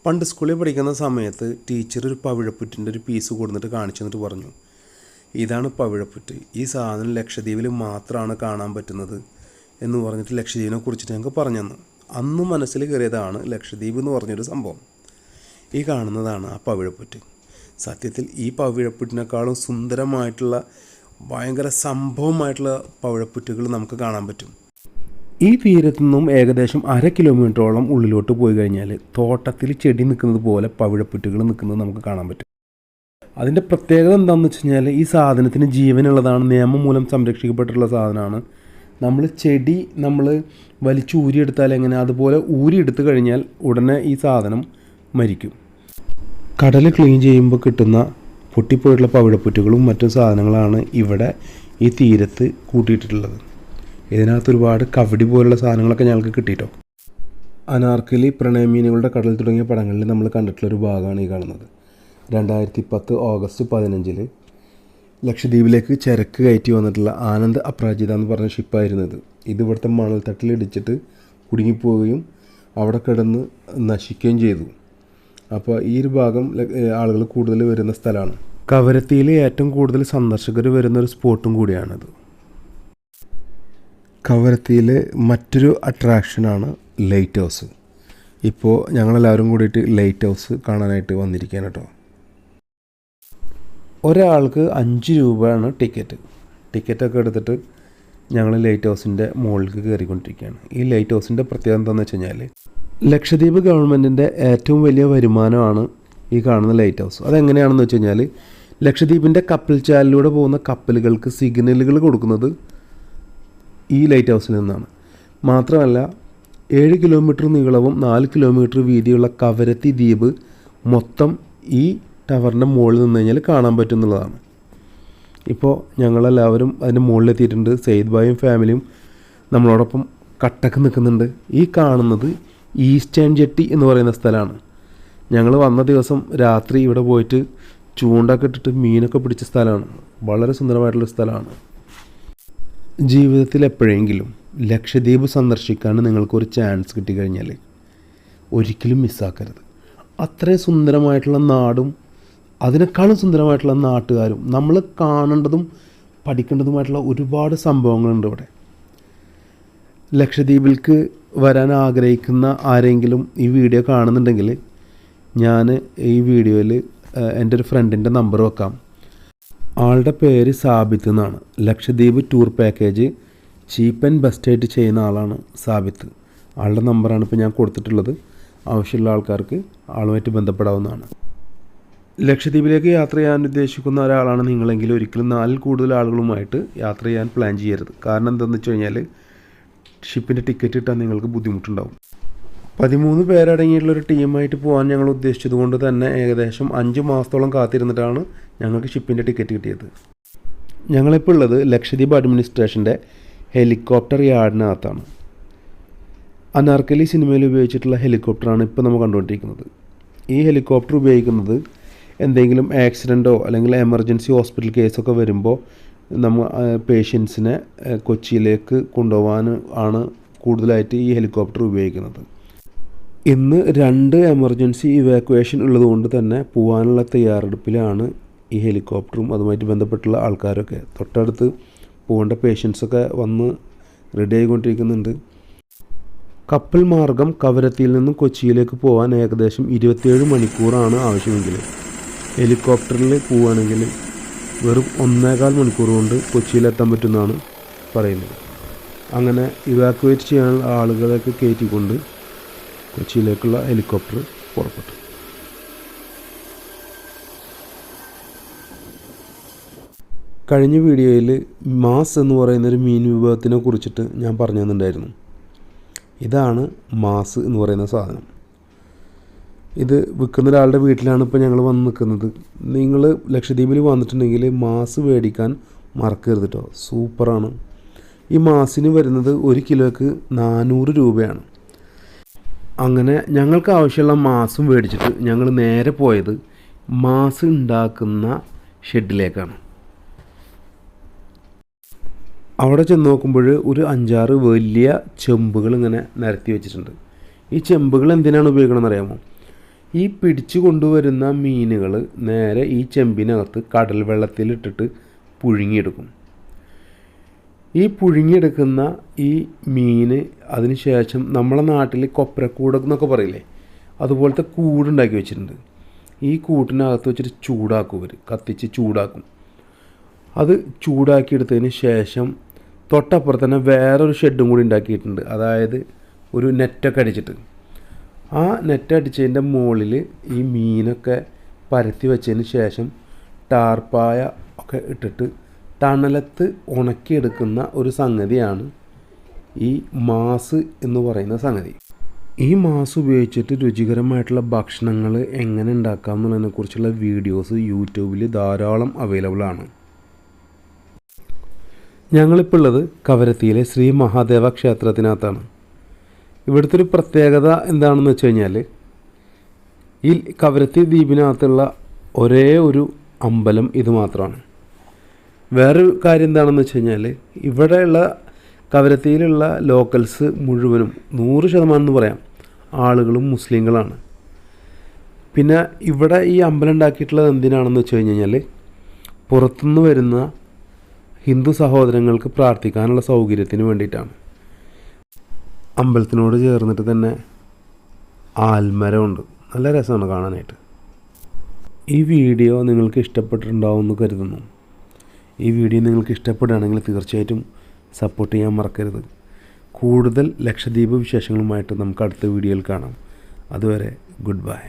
പണ്ട് സ്കൂളിൽ പഠിക്കുന്ന സമയത്ത് ടീച്ചർ ഒരു പവിഴപ്പുറ്റിൻ്റെ ഒരു പീസ് കൊടുത്തിട്ട് കാണിച്ചു തന്നിട്ട് പറഞ്ഞു, ഇതാണ് പവിഴപ്പുറ്റ്, ഈ സാധനം ലക്ഷദ്വീപിൽ മാത്രമാണ് കാണാൻ പറ്റുന്നത് എന്ന് പറഞ്ഞിട്ട് ലക്ഷദ്വീപിനെ കുറിച്ചിട്ട് ഞങ്ങൾക്ക് പറഞ്ഞു തന്നു. അന്ന് മനസ്സിൽ കയറിയതാണ് ലക്ഷദ്വീപ് എന്ന് പറഞ്ഞൊരു സംഭവം. ഈ കാണുന്നതാണ് ആ പവിഴപ്പുറ്റ്. സത്യത്തിൽ ഈ പവിഴപ്പുറ്റിനേക്കാളും സുന്ദരമായിട്ടുള്ള ഭയങ്കര സംഭവമായിട്ടുള്ള പവിഴപ്പുറ്റുകൾ നമുക്ക് കാണാൻ പറ്റും. ഈ തീരത്തു നിന്നും ഏകദേശം 1/2 കിലോമീറ്ററോളം ഉള്ളിലോട്ട് പോയി കഴിഞ്ഞാൽ തോട്ടത്തിൽ ചെടി നിൽക്കുന്നത് പോലെ പവിഴപ്പുറ്റുകൾ നിൽക്കുന്നത് നമുക്ക് കാണാൻ പറ്റും. അതിൻ്റെ പ്രത്യേകത എന്താണെന്ന് വെച്ച് കഴിഞ്ഞാൽ ഈ സാധനത്തിന് ജീവനുള്ളതാണ്, നിയമം മൂലം സംരക്ഷിക്കപ്പെട്ടിട്ടുള്ള സാധനമാണ്. ചെടി വലിച്ച് ഊരിയെടുത്താൽ എങ്ങനെ, അതുപോലെ ഊരിയെടുത്ത് കഴിഞ്ഞാൽ ഉടനെ ഈ സാധനം മരിക്കും. കടൽ ക്ലീൻ ചെയ്യുമ്പോൾ കിട്ടുന്ന പൊട്ടിപ്പോയിട്ടുള്ള പവിഴപ്പുറ്റുകളും മറ്റു സാധനങ്ങളാണ് ഇവിടെ ഈ തീരത്ത് കൂട്ടിയിട്ടുള്ളത്. ഇതിനകത്ത് ഒരുപാട് കവടി പോലുള്ള സാധനങ്ങളൊക്കെ ഞങ്ങൾക്ക് കിട്ടിയിട്ടോ. അനാർക്കലി, പ്രണയമീനുകളുടെ കടൽ തുടങ്ങിയ പടങ്ങളിൽ നമ്മൾ കണ്ടിട്ടുള്ളൊരു ഭാഗമാണ് ഈ കാണുന്നത്. 2010 ഓഗസ്റ്റ് 15 ലക്ഷദ്വീപിലേക്ക് ചരക്ക് കയറ്റി വന്നിട്ടുള്ള ആനന്ദ് അപരാജിത എന്ന് പറഞ്ഞ ഷിപ്പായിരുന്നു ഇത്. ഇവിടുത്തെ മണൽത്തട്ടിലിടിച്ചിട്ട് കുടുങ്ങിപ്പോവുകയും അവിടെ കിടന്ന് നശിക്കുകയും ചെയ്തു. അപ്പോൾ ഈ ഒരു ഭാഗം ആളുകൾ കൂടുതൽ വരുന്ന സ്ഥലമാണ്. കവരത്തിയിൽ ഏറ്റവും കൂടുതൽ സന്ദർശകർ വരുന്നൊരു സ്പോട്ടും കൂടിയാണിത്. കവരത്തിയിലെ മറ്റൊരു അട്രാക്ഷനാണ് ലൈറ്റ് ഹൗസ്. ഇപ്പോൾ ഞങ്ങളെല്ലാവരും കൂടിയിട്ട് ലൈറ്റ് ഹൗസ് കാണാനായിട്ട് വന്നിരിക്കുകയാണ് കേട്ടോ. ഒരാൾക്ക് 5 രൂപയാണ് ടിക്കറ്റൊക്കെ എടുത്തിട്ട് ഞങ്ങൾ ലൈറ്റ് ഹൗസിൻ്റെ മുകളിലേക്ക് കയറിക്കൊണ്ടിരിക്കുകയാണ്. ഈ ലൈറ്റ് ഹൗസിൻ്റെ പ്രത്യേകത എന്താണെന്ന് വെച്ച് കഴിഞ്ഞാൽ ലക്ഷദ്വീപ് ഗവൺമെൻറ്റിൻ്റെ ഏറ്റവും വലിയ വരുമാനമാണ് ഈ കാണുന്ന ലൈറ്റ് ഹൗസ്. അതെങ്ങനെയാണെന്ന് വെച്ച് കഴിഞ്ഞാൽ ലക്ഷദ്വീപിൻ്റെ കപ്പൽ ചാലിലൂടെ പോകുന്ന കപ്പലുകൾക്ക് സിഗ്നലുകൾ കൊടുക്കുന്നത് ഈ ലൈറ്റ് ഹൗസിൽ നിന്നാണ്. മാത്രമല്ല 7 കിലോമീറ്റർ നീളവും 4 കിലോമീറ്റർ വീതിയുള്ള കവരത്തി ദ്വീപ് മൊത്തം ഈ ടവറിൻ്റെ മുകളിൽ നിന്ന് കഴിഞ്ഞാൽ കാണാൻ പറ്റുന്നുള്ളതാണ്. ഇപ്പോൾ ഞങ്ങളെല്ലാവരും അതിൻ്റെ മുകളിലെത്തിയിട്ടുണ്ട്. സെയ്ദ് ഭായും ഫാമിലിയും നമ്മളോടൊപ്പം കട്ടക്ക് നിൽക്കുന്നുണ്ട്. ഈ കാണുന്നത് ഈസ്റ്റേൺ ജെട്ടി എന്ന് പറയുന്ന സ്ഥലമാണ്. ഞങ്ങൾ വന്ന ദിവസം രാത്രി ഇവിടെ പോയിട്ട് ചൂണ്ടൊക്കെ ഇട്ടിട്ട് മീനൊക്കെ പിടിച്ച സ്ഥലമാണ്. വളരെ സുന്ദരമായിട്ടുള്ള സ്ഥലമാണ്. ജീവിതത്തിൽ എപ്പോഴെങ്കിലും ലക്ഷദ്വീപ് സന്ദർശിക്കാൻ നിങ്ങൾക്കൊരു ചാൻസ് കിട്ടിക്കഴിഞ്ഞാൽ ഒരിക്കലും മിസ്സാക്കരുത്. അത്രയും സുന്ദരമായിട്ടുള്ള നാടും അതിനേക്കാളും സുന്ദരമായിട്ടുള്ള നാട്ടുകാരും, നമ്മൾ കാണേണ്ടതും പഠിക്കേണ്ടതുമായിട്ടുള്ള ഒരുപാട് സംഭവങ്ങളുണ്ട് ഇവിടെ. ലക്ഷദ്വീപിലേക്ക് വരാൻ ആഗ്രഹിക്കുന്ന ആരെങ്കിലും ഈ വീഡിയോ കാണുന്നുണ്ടെങ്കിൽ ഞാൻ ഈ വീഡിയോയിൽ എൻ്റെ ഒരു ഫ്രണ്ടിൻ്റെ നമ്പർ വെക്കാം. ആളുടെ പേര് സാബിത്ത് എന്നാണ്. Lakshadweep tour package cheap and ബെസ്റ്റായിട്ട് ചെയ്യുന്ന ആളാണ് സാബിത്ത്. ആളുടെ നമ്പറാണ് ഇപ്പോൾ ഞാൻ കൊടുത്തിട്ടുള്ളത്. ആവശ്യമുള്ള ആൾക്കാർക്ക് ആളുമായിട്ട് ബന്ധപ്പെടാവുന്നതാണ്. ലക്ഷദ്വീപിലേക്ക് യാത്ര ചെയ്യാൻ ഉദ്ദേശിക്കുന്ന ഒരാളാണ് നിങ്ങളെങ്കിൽ ഒരിക്കലും 4 കൂടുതൽ ആളുകളുമായിട്ട് യാത്ര ചെയ്യാൻ പ്ലാൻ ചെയ്യരുത്. കാരണം എന്താണെന്ന് വെച്ച് കഴിഞ്ഞാൽ ഷിപ്പിൻ്റെ ടിക്കറ്റ് കിട്ടാൻ നിങ്ങൾക്ക് ബുദ്ധിമുട്ടുണ്ടാവും. 13 പേരടങ്ങിയിട്ടുള്ളൊരു ടീമായിട്ട് പോകാൻ ഞങ്ങൾ ഉദ്ദേശിച്ചത് കൊണ്ട് തന്നെ ഏകദേശം 5 മാസത്തോളം കാത്തിരുന്നിട്ടാണ് ഞങ്ങൾക്ക് ഷിപ്പിൻ്റെ ടിക്കറ്റ് കിട്ടിയത്. ഞങ്ങളിപ്പോൾ ഉള്ളത് ലക്ഷദ്വീപ് അഡ്മിനിസ്ട്രേഷൻ്റെ ഹെലികോപ്റ്റർ യാർഡിനകത്താണ്. അനാർക്കലി സിനിമയിൽ ഉപയോഗിച്ചിട്ടുള്ള ഹെലികോപ്റ്ററാണ് ഇപ്പോൾ നമ്മൾ കണ്ടുകൊണ്ടിരിക്കുന്നത്. ഈ ഹെലികോപ്റ്റർ ഉപയോഗിക്കുന്നത് എന്തെങ്കിലും ആക്സിഡൻറ്റോ അല്ലെങ്കിൽ എമർജൻസി ഹോസ്പിറ്റൽ കേസൊക്കെ വരുമ്പോൾ പേഷ്യൻസിനെ കൊച്ചിയിലേക്ക് കൊണ്ടുപോകാൻ ആണ് കൂടുതലായിട്ട് ഈ ഹെലികോപ്റ്റർ ഉപയോഗിക്കുന്നത്. ഇന്ന് 2 എമർജൻസി ഇവാക്വേഷൻ ഉള്ളതുകൊണ്ട് തന്നെ പോകാനുള്ള തയ്യാറെടുപ്പിലാണ് ഈ ഹെലികോപ്റ്ററും അതുമായിട്ട് ബന്ധപ്പെട്ടുള്ള ആൾക്കാരൊക്കെ. തൊട്ടടുത്ത് പോകേണ്ട പേഷ്യൻസൊക്കെ വന്ന് റെഡി ആയിക്കൊണ്ടിരിക്കുന്നുണ്ട്. കപ്പൽ മാർഗം കവരത്തിയിൽ നിന്നും കൊച്ചിയിലേക്ക് പോകാൻ ഏകദേശം 27 മണിക്കൂറാണ് ആവശ്യമെങ്കിൽ ഹെലികോപ്റ്ററിൽ പോവുകയാണെങ്കിൽ വെറും 1.25 മണിക്കൂർ കൊണ്ട് കൊച്ചിയിലെത്താൻ പറ്റുമെന്നാണ് പറയുന്നത്. അങ്ങനെ ഇവാക്വേറ്റ് ചെയ്യാനുള്ള ആളുകളൊക്കെ കയറ്റിക്കൊണ്ട് കൊച്ചിയിലേക്കുള്ള ഹെലികോപ്റ്റർ പുറപ്പെട്ടു. കഴിഞ്ഞ വീഡിയോയിൽ മാസ് എന്ന് പറയുന്നൊരു മീൻ വിഭവത്തിനെ കുറിച്ചിട്ട് ഞാൻ പറഞ്ഞു തന്നിട്ടുണ്ടായിരുന്നു. ഇതാണ് മാസ് എന്ന് പറയുന്ന സാധനം. ഇത് വിൽക്കുന്ന ഒരാളുടെ വീട്ടിലാണ് ഇപ്പോൾ ഞങ്ങൾ വന്ന് നിൽക്കുന്നത്. നിങ്ങൾ ലക്ഷദ്വീപിൽ വന്നിട്ടുണ്ടെങ്കിൽ മാസ് മേടിക്കാൻ മറക്കരുത് കേട്ടോ. സൂപ്പറാണ്. ഈ മാസിന് വരുന്നത് 1 കിലോയ്ക്ക് 400 രൂപയാണ്. അങ്ങനെ ഞങ്ങൾക്ക് ആവശ്യമുള്ള മാസും മേടിച്ചിട്ട് ഞങ്ങൾ നേരെ പോയത് മാസ് ഉണ്ടാക്കുന്ന ഷെഡിലേക്കാണ്. അവിടെ ചെന്ന് നോക്കുമ്പോൾ ഒരു 5-6 വലിയ ചെമ്പുകൾ ഇങ്ങനെ നിരത്തി വെച്ചിട്ടുണ്ട്. ഈ ചെമ്പുകൾ എന്തിനാണ് ഉപയോഗിക്കണമെന്ന് അറിയാമോ? ഈ പിടിച്ചു കൊണ്ടുവരുന്ന മീനുകൾ നേരെ ഈ ചെമ്പിനകത്ത് കടൽ വെള്ളത്തിലിട്ടിട്ട് പുഴുങ്ങിയെടുക്കും. ഈ പുഴുങ്ങിയെടുക്കുന്ന ഈ മീൻ അതിന് ശേഷം നമ്മളെ നാട്ടിൽ കൊപ്രക്കൂടെന്നൊക്കെ പറയില്ലേ, അതുപോലത്തെ കൂടുണ്ടാക്കി വെച്ചിട്ടുണ്ട്. ഈ കൂട്ടിനകത്ത് വെച്ചിട്ട് ചൂടാക്കും, ഇവർ കത്തിച്ച് ചൂടാക്കും. അത് ചൂടാക്കിയെടുത്തതിന് ശേഷം തൊട്ടപ്പുറത്ത് തന്നെ വേറൊരു ഷെഡും കൂടി ഉണ്ടാക്കിയിട്ടുണ്ട്. അതായത് ഒരു നെറ്റൊക്കെ അടിച്ചിട്ട് ആ നെറ്റടിച്ചതിൻ്റെ മുകളിൽ ഈ മീനൊക്കെ പരത്തി വെച്ചതിന് ശേഷം ടാർപ്പായ ഒക്കെ ഇട്ടിട്ട് തണലത്ത് ഉണക്കിയെടുക്കുന്ന ഒരു സംഗതിയാണ് ഈ മാസ് എന്ന് പറയുന്ന സംഗതി. ഈ മാസ് ഉപയോഗിച്ചിട്ട് രുചികരമായിട്ടുള്ള ഭക്ഷണങ്ങൾ എങ്ങനെ ഉണ്ടാക്കാം എന്നുള്ളതിനെക്കുറിച്ചുള്ള വീഡിയോസ് യൂട്യൂബിൽ ധാരാളം അവൈലബിൾ ആണ്. ഞങ്ങളിപ്പോൾ ഉള്ളത് കവരത്തിയിലെ ശ്രീ മഹാദേവ ക്ഷേത്രത്തിനകത്താണ്. ഇവിടുത്തെ ഒരു പ്രത്യേകത എന്താണെന്ന് വെച്ച് കഴിഞ്ഞാൽ, ഈ കവരത്തി ദ്വീപിനകത്തുള്ള ഒരേ ഒരു അമ്പലം ഇത് മാത്രമാണ്. വേറൊരു കാര്യം എന്താണെന്ന് വെച്ച് കഴിഞ്ഞാൽ, ഇവിടെയുള്ള കവരത്തിയിലുള്ള ലോക്കൽസ് മുഴുവനും 100% എന്ന് പറയാം ആളുകളും മുസ്ലിങ്ങളാണ്. പിന്നെ ഇവിടെ ഈ അമ്പലം ഉണ്ടാക്കിയിട്ടുള്ളത് എന്തിനാണെന്ന് വെച്ച് കഴിഞ്ഞാൽ, പുറത്തുനിന്ന് വരുന്ന ഹിന്ദു സഹോദരങ്ങൾക്ക് പ്രാർത്ഥിക്കാനുള്ള സൗകര്യത്തിന് വേണ്ടിയിട്ടാണ്. അമ്പലത്തിനോട് ചേർന്നിട്ട് തന്നെ ആൽമരമുണ്ട്, നല്ല രസമാണ് കാണാനായിട്ട്. ഈ വീഡിയോ നിങ്ങൾക്ക് ഇഷ്ടപ്പെട്ടിട്ടുണ്ടാവുമെന്ന് കരുതുന്നു. ഈ വീഡിയോ നിങ്ങൾക്ക് ഇഷ്ടപ്പെടുകയാണെങ്കിൽ തീർച്ചയായിട്ടും സപ്പോർട്ട് ചെയ്യാൻ മറക്കരുത്. കൂടുതൽ ലക്ഷദ്വീപ് വിശേഷങ്ങളുമായിട്ട് നമുക്ക് അടുത്ത വീഡിയോയിൽ കാണാം. അതുവരെ ഗുഡ് ബൈ.